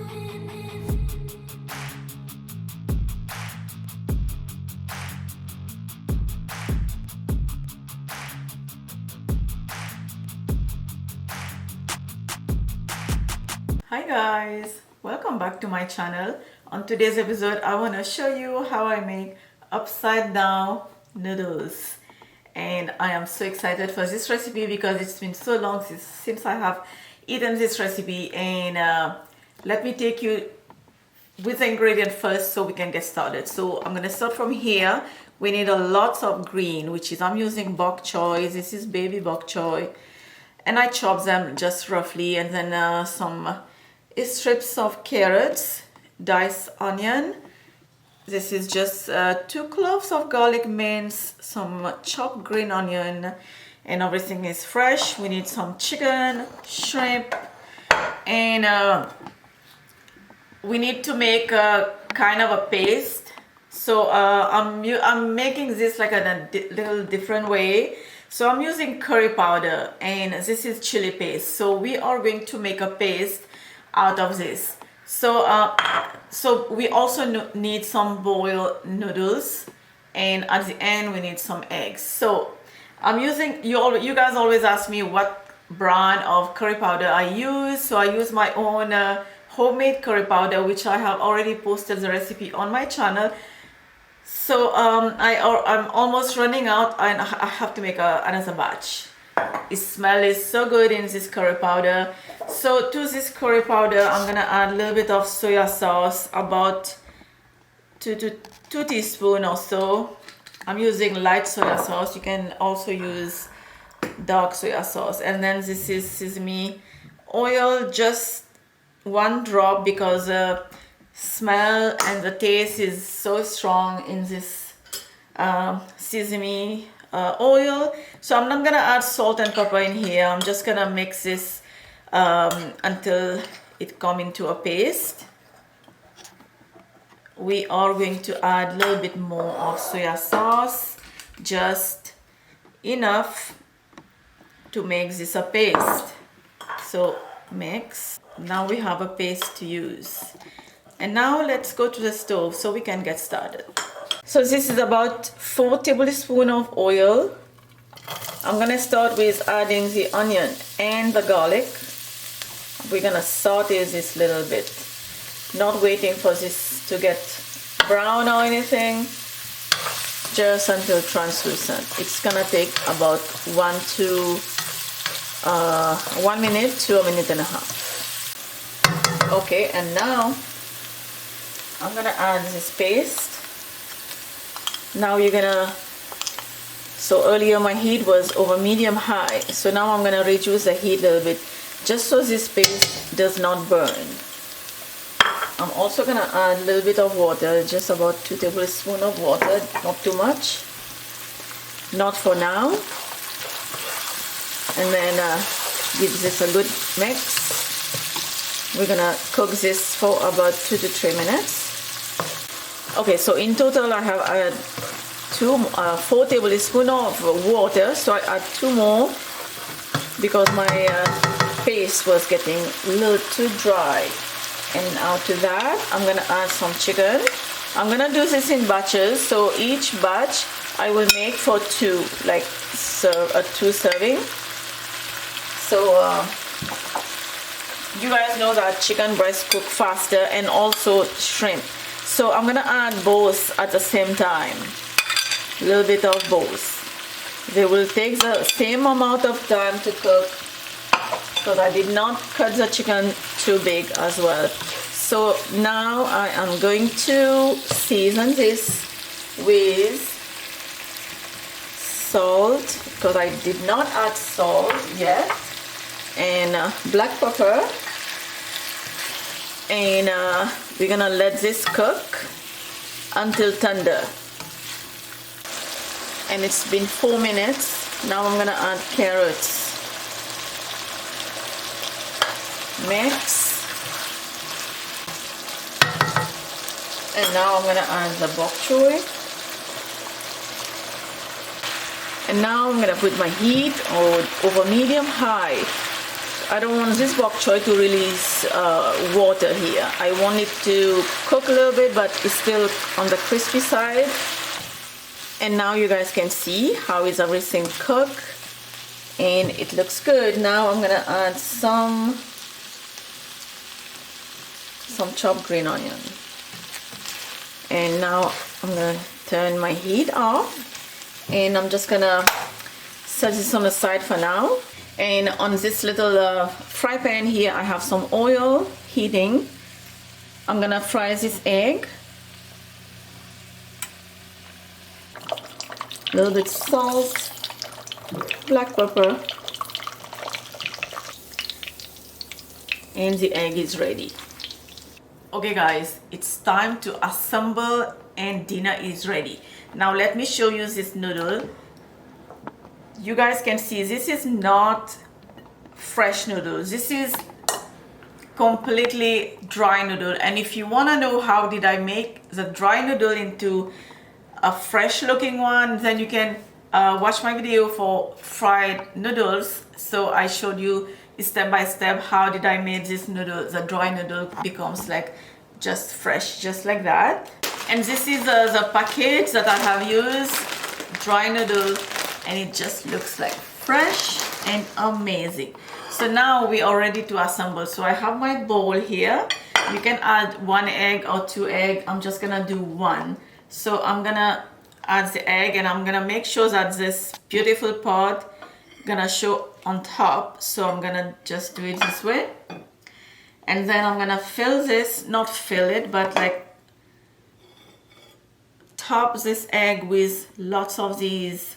Hi guys, welcome back to my channel. On today's episode I want to show you how I make upside down noodles, and I am so excited for this recipe because it's been so long since I have eaten this recipe. And let me take you with the ingredient first so we can get started. So I'm gonna start from here. We need a lot of green, which is I'm using bok choy. This is baby bok choy, and I chop them just roughly, and then some strips of carrots, diced onion. This is just 2 cloves of garlic minced, some chopped green onion, and everything is fresh. We need some chicken, shrimp, and we need to make a kind of a paste. So I'm making this like a little different way. So I'm using curry powder, and this is chili paste. So we are going to make a paste out of this. So we also need some boiled noodles, and at the end we need some eggs. So I'm using, you guys always ask me what brand of curry powder I use. So I use my own homemade curry powder, which I have already posted the recipe on my channel. So I'm almost running out, and I have to make another batch. It smells so good in this curry powder. So to this curry powder I'm gonna add a little bit of soya sauce, about 2 teaspoons or so. I'm using light soya sauce. You can also use dark soya sauce. And then this is sesame oil, just 1 drop, because the smell and the taste is so strong in this sesame oil. So I'm not gonna add salt and pepper in here. I'm just gonna mix this until it comes into a paste. We are going to add a little bit more of soya sauce, just enough to make this a paste. So mix. Now we have a paste to use. And now let's go to the stove so we can get started. So this is about 4 tablespoons of oil. I'm gonna start with adding the onion and the garlic. We're gonna saute this little bit, not waiting for this to get brown or anything, just until translucent. It's gonna take about 1 minute to 1.5 minutes. Okay, and now I'm gonna add this paste. Now you're gonna, so earlier my heat was over medium high, so now I'm gonna reduce the heat a little bit, just so this paste does not burn. I'm also gonna add a little bit of water, just about 2 tablespoons of water, not too much, not for now. And then give this a good mix. We're gonna cook this for about 2 to 3 minutes. Okay, so in total I have added 4 tablespoons of water, so I add 2 more because my paste was getting a little too dry. And after that I'm gonna add some chicken. I'm gonna do this in batches, so each batch I will make for 2, like serve a 2 serving. So you guys know that chicken breast cook faster, and also shrimp. So I'm gonna add both at the same time, a little bit of both. They will take the same amount of time to cook, because I did not cut the chicken too big as well. So now I am going to season this with salt, because I did not add salt yet, and black pepper. And we're gonna let this cook until tender. And it's been 4 minutes. Now I'm gonna add carrots. Mix. And now I'm gonna add the bok choy. And now I'm gonna put my heat over medium high I don't want this bok choy to release water here. I want it to cook a little bit, but it's still on the crispy side. And now you guys can see how is everything cooked, and it looks good. Now I'm gonna add some chopped green onion, and now I'm gonna turn my heat off, and I'm just gonna set this on the side for now. And on this little fry pan here, I have some oil heating. I'm gonna fry this egg. A little bit salt, black pepper, and the egg is ready. Okay guys, it's time to assemble and dinner is ready. Now let me show you this noodle. You guys can see this is not fresh noodles. This is completely dry noodle. And if you want to know how did I make the dry noodle into a fresh looking one, then you can watch my video for fried noodles. So I showed you step by step how did I make this noodle, the dry noodle becomes like just fresh, just like that. And this is the package that I have used, dry noodle, and it just looks like fresh and amazing. So now we are ready to assemble. So I have my bowl here. You can add 1 egg or 2 eggs. I'm just gonna do 1. So I'm gonna add the egg, and I'm gonna make sure that this beautiful pot gonna show on top. So I'm gonna just do it this way, and then I'm gonna fill this, not fill it, but like top this egg with lots of these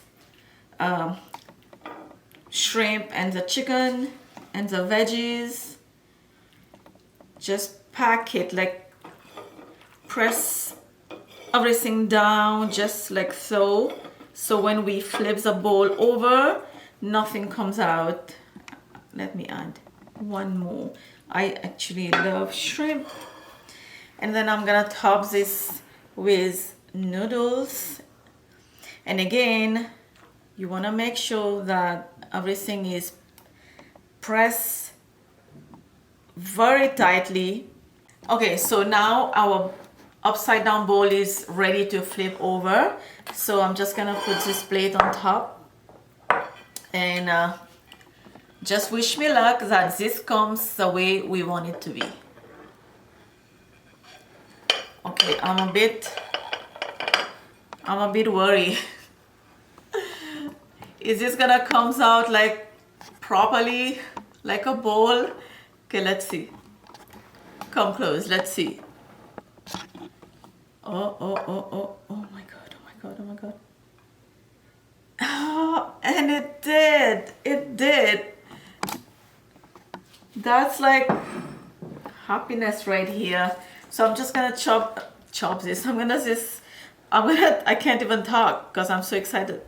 shrimp and the chicken and the veggies. Just pack it, like press everything down just like so. So when we flip the bowl over, nothing comes out. Let me add 1 more. I actually love shrimp. And then I'm gonna top this with noodles. And again, you want to make sure that everything is pressed very tightly. Okay, so now our upside down bowl is ready to flip over. So I'm just gonna put this plate on top, and just wish me luck that this comes the way we want it to be. Okay, I'm a bit worried. Is this gonna comes out like properly, like a bowl? Okay, let's see. Come close, let's see. Oh my god, oh my god, oh my god. Oh, and it did. That's like happiness right here. So I'm just gonna chop this. I can't even talk because I'm so excited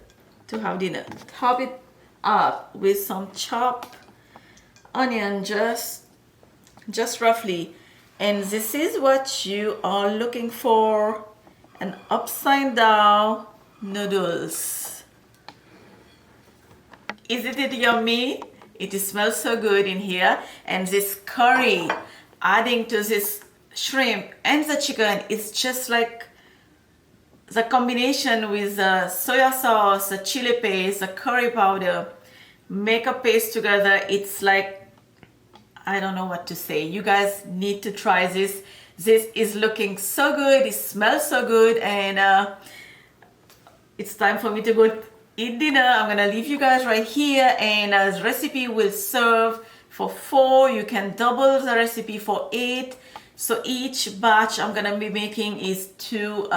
to have dinner. Top it up with some chopped onion, just roughly. And this is what you are looking for, an upside down noodles. Isn't it yummy? It smells so good in here. And this curry adding to this shrimp and the chicken is just like the combination with the soya sauce, the chili paste, the curry powder, make a paste together. It's like, I don't know what to say. You guys need to try this. This is looking so good. It smells so good. And it's time for me to go eat dinner. I'm gonna leave you guys right here. And this recipe will serve for 4. You can double the recipe for 8. So each batch I'm gonna be making is two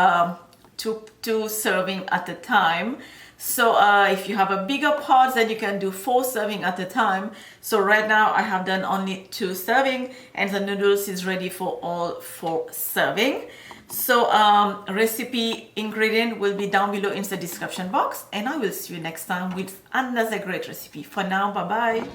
serving at a time. So if you have a bigger pot, then you can do 4 serving at a time. So right now I have done only 2 serving, and the noodles is ready for all 4 serving. So recipe ingredient will be down below in the description box, and I will see you next time with another great recipe. For now, bye bye.